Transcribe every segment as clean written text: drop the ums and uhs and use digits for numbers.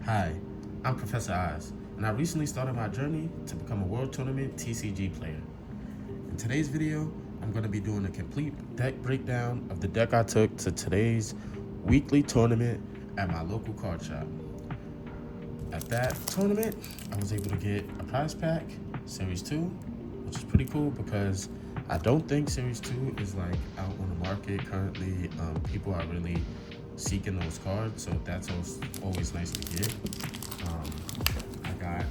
Hi, I'm Professor Oz, and I recently started my journey to become a World Tournament TCG player. In today's video, I'm going to be doing a complete deck breakdown of the deck I took to today's weekly tournament at my local card shop. At that tournament, I was able to get a prize pack, Series 2, which is pretty cool because I don't think Series 2 is like out on the market currently. People are really seeking those cards, so that's always nice to get. I got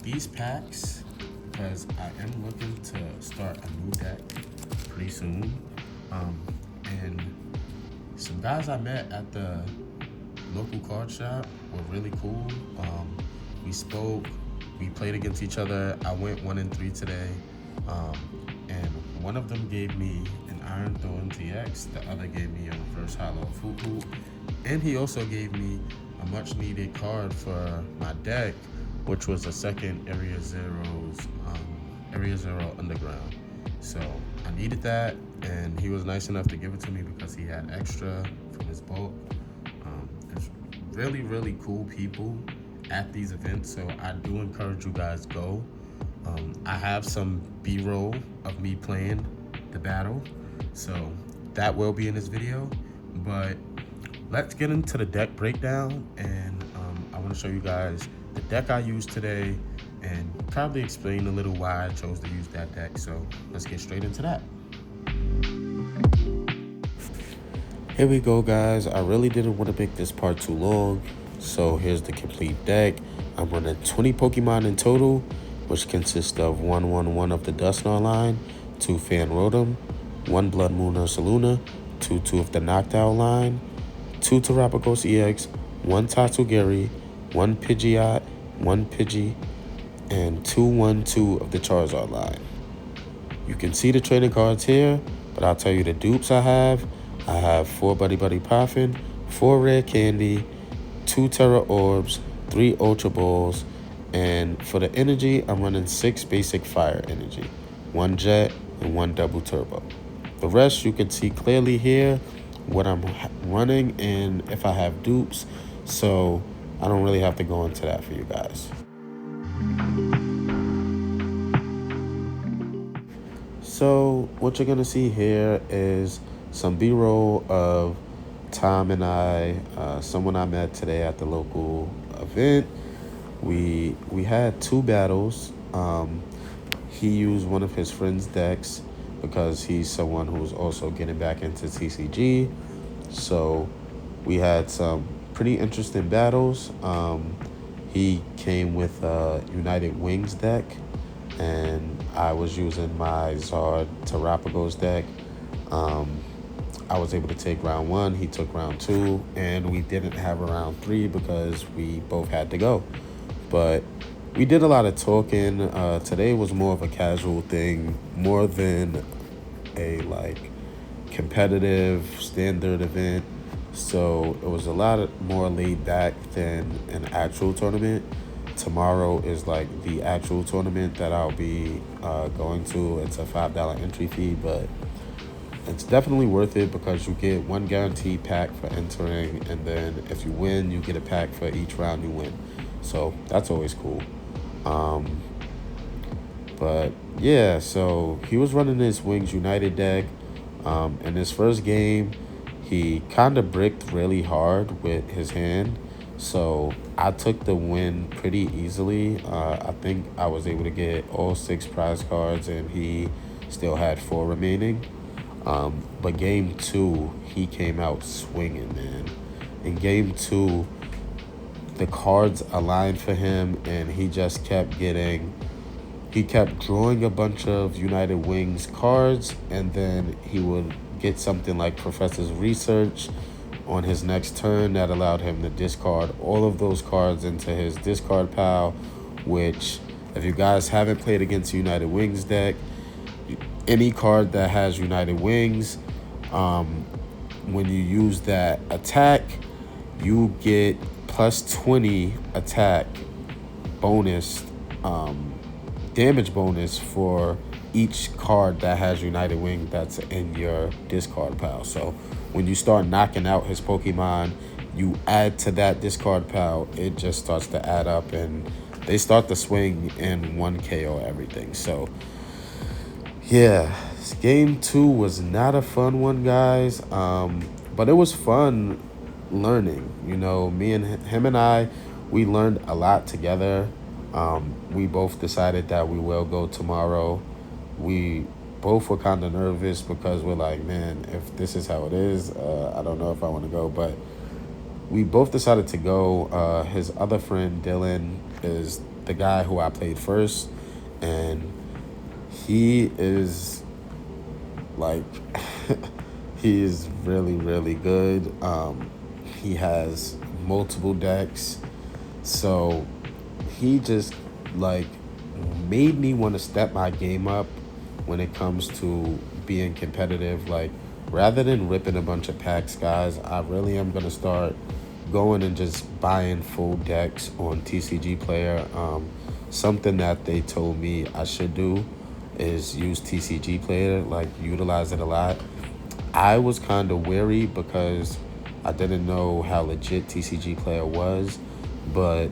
these packs because I am looking to start a new deck pretty soon. And some guys I met at the local card shop were really cool. We spoke, we played against each other. I went 1-3 today. And one of them gave me an Iron Throne TX, the other gave me a reverse hollow Fuku, and he also gave me a much needed card for my deck, which was a second Area Zero Underground. So I needed that, and he was nice enough to give it to me because he had extra from his bulk. There's really, really cool people at these events, so I do encourage you guys go. I have some B-roll of me playing the battle, so that will be in this video. But let's get into the deck breakdown, and I want to show you guys the deck I used today and probably explain a little why I chose to use that deck. So let's get straight into that. Here we go, guys. I really didn't want to make this part too long, so here's the complete deck. I'm running 20 Pokemon in total, which consists of 1/1/1 of the Dusknoir line, 2 Fan Rotom, 1 Blood Moon Ursaluna, 2/2 of the Noctowl line, 2 Terapagos EX, 1 Tatsugiri, 1 Pidgeot, 1 Pidgey, and 2/1/2 of the Charizard line. You can see the trading cards here, but I'll tell you the dupes I have. I have 4 Buddy Buddy Poffin, 4 Rare Candy, 2 Terra Orbs, 3 Ultra Balls, and for the energy, I'm running 6 basic fire energy, 1 jet, and 1 double turbo. The rest you can see clearly here, what I'm running and if I have dupes, so I don't really have to go into that for you guys. So what you're gonna see here is some B-roll of Tom and I, someone I met today at the local event. We had 2 battles. He used one of his friend's decks because he's someone who's also getting back into TCG. So we had some pretty interesting battles. He came with a United Wings deck, and I was using my Zard Terapagos deck. I was able to take round 1, he took round 2, and we didn't have a round 3 because we both had to go. But we did a lot of talking. Today was more of a casual thing, more than a competitive standard event. So it was a lot more laid back than an actual tournament. Tomorrow is the actual tournament that I'll be going to. It's a $5 entry fee, but it's definitely worth it because you get 1 guaranteed pack for entering, and then if you win, you get a pack for each round you win. So that's always cool. But yeah, so he was running his Wings United deck. In his first game, he kind of bricked really hard with his hand. So I took the win pretty easily. I think I was able to get all 6 prize cards, and he still had 4 remaining. But game 2, he came out swinging, man. In game 2, the cards aligned for him, and he just kept drawing a bunch of United Wings cards, and then he would get something like Professor's Research on his next turn that allowed him to discard all of those cards into his discard pile, which, if you guys haven't played against United Wings deck, any card that has United Wings, when you use that attack, you get plus 20 attack bonus, damage bonus for each card that has United Wing that's in your discard pile. So when you start knocking out his Pokemon you add to that discard pile, it just starts to add up, and they start to swing in one KO everything. So yeah, game two was not a fun one, guys. But it was fun learning. You know, me and him and I, we learned a lot together. We both decided that we will go tomorrow. We both were kind of nervous because we're like, man, if this is how it is, I don't know if I want to go. But we both decided to go. His other friend, Dylan, is the guy who I played first. And he is like, he is really, really good. He has multiple decks. So he just like made me want to step my game up when it comes to being competitive. Like, rather than ripping a bunch of packs, guys, I really am gonna start going and just buying full decks on TCG Player. Something that they told me I should do is use TCG Player, like utilize it a lot. I was kind of wary because I didn't know how legit TCG Player was, but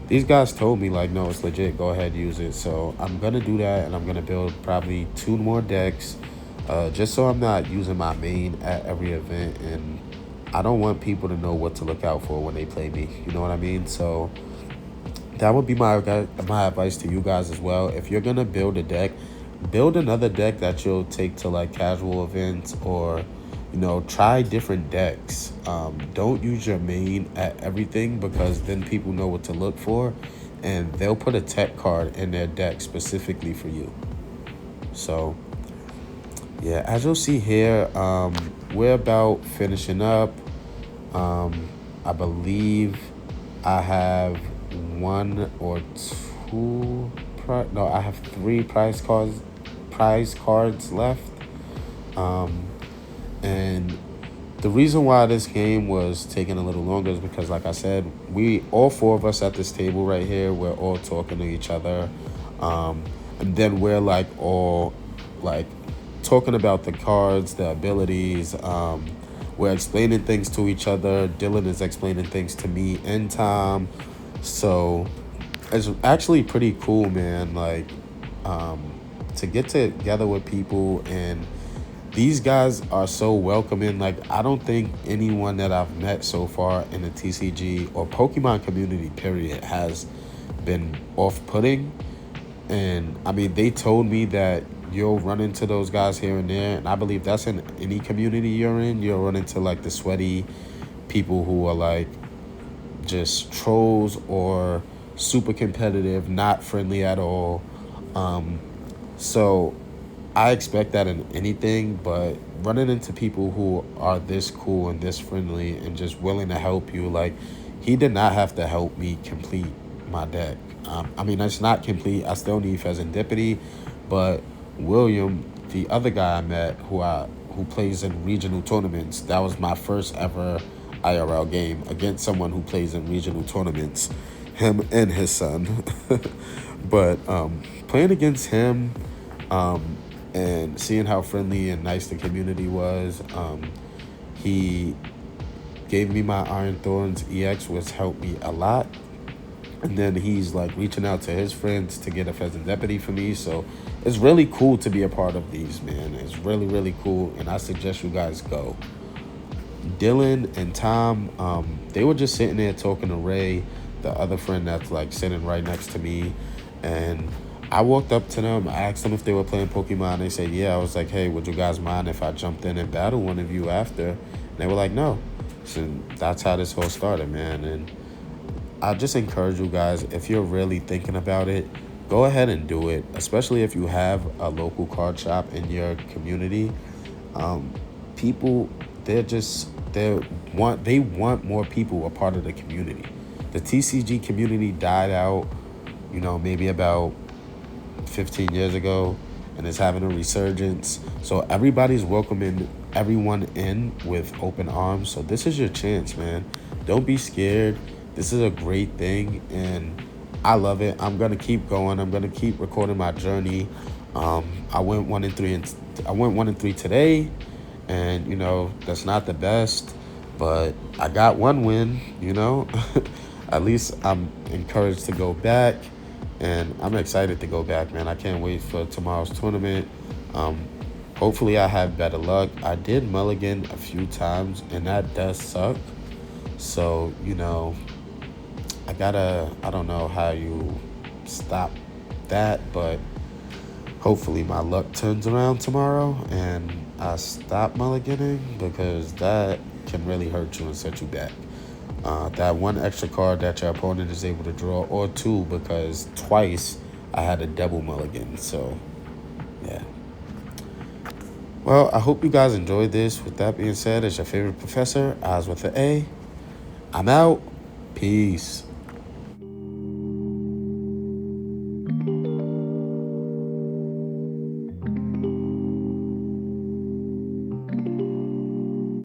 these guys told me like, no, it's legit. Go ahead, use it. So I'm gonna do that, and I'm gonna build probably two more decks, just so I'm not using my main at every event, and I don't want people to know what to look out for when they play me. You know what I mean? So that would be my advice to you guys as well. If you're gonna build a deck, build another deck that you'll take to like casual events, or try different decks. Don't use your main at everything, because then people know what to look for, and they'll put a tech card in their deck specifically for you. So yeah, as you'll see here, we're about finishing up. I believe I have one or two. No, I have three prize cards left. Um, and the reason why this game was taking a little longer is because, like I said, we all four of us at this table right here, we're all talking to each other, and then we're like all like talking about the cards, the abilities. We're explaining things to each other. Dylan is explaining things to me and Tom. So it's actually pretty cool, man. Like, to get together with people, and these guys are so welcoming. Like, I don't think anyone that I've met so far in the TCG or Pokemon community, period, has been off-putting. And I mean, they told me that you'll run into those guys here and there, and I believe that's in any community you're in. You'll run into like the sweaty people who are like just trolls or super competitive, not friendly at all. So I expect that in anything, but running into people who are this cool and this friendly and just willing to help you, like, he did not have to help me complete my deck. I mean, it's not complete. I still need Pheasantipity, but William, the other guy I met, who plays in regional tournaments, that was my first ever IRL game against someone who plays in regional tournaments, him and his son. But playing against him, and seeing how friendly and nice the community was, he gave me my Iron Thorns EX, which helped me a lot. And then he's like reaching out to his friends to get a Pheasant Deputy for me. So it's really cool to be a part of these, man. It's really, really cool. And I suggest you guys go. Dylan and Tom, they were just sitting there talking to Ray, the other friend that's like sitting right next to me. And I walked up to them, I asked them if they were playing Pokemon. They said, yeah. I was like, hey, would you guys mind if I jumped in and battled one of you after? And they were like, no. So that's how this whole started, man. And I just encourage you guys, if you're really thinking about it, go ahead and do it, especially if you have a local card shop in your community. People, they want more people a part of the community. The TCG community died out, maybe about 15 years ago, and it's having a resurgence. So everybody's welcoming everyone in with open arms. So this is your chance, man. Don't be scared. This is a great thing, and I love it. I'm gonna keep going. I'm gonna keep recording my journey. I went 1-3 today, and that's not the best, But I got one win, you know. At least I'm encouraged to go back, and I'm excited to go back, man. I can't wait for tomorrow's tournament. Um, Hopefully, I have better luck. I did mulligan a few times, and that does suck. So, I don't know how you stop that, but hopefully my luck turns around tomorrow and I stop mulliganing, because that can really hurt you and set you back. That one extra card that your opponent is able to draw, or two, because twice I had a double mulligan. So, yeah. Well, I hope you guys enjoyed this. With that being said, it's your favorite professor, Oz with the A. I'm out. Peace.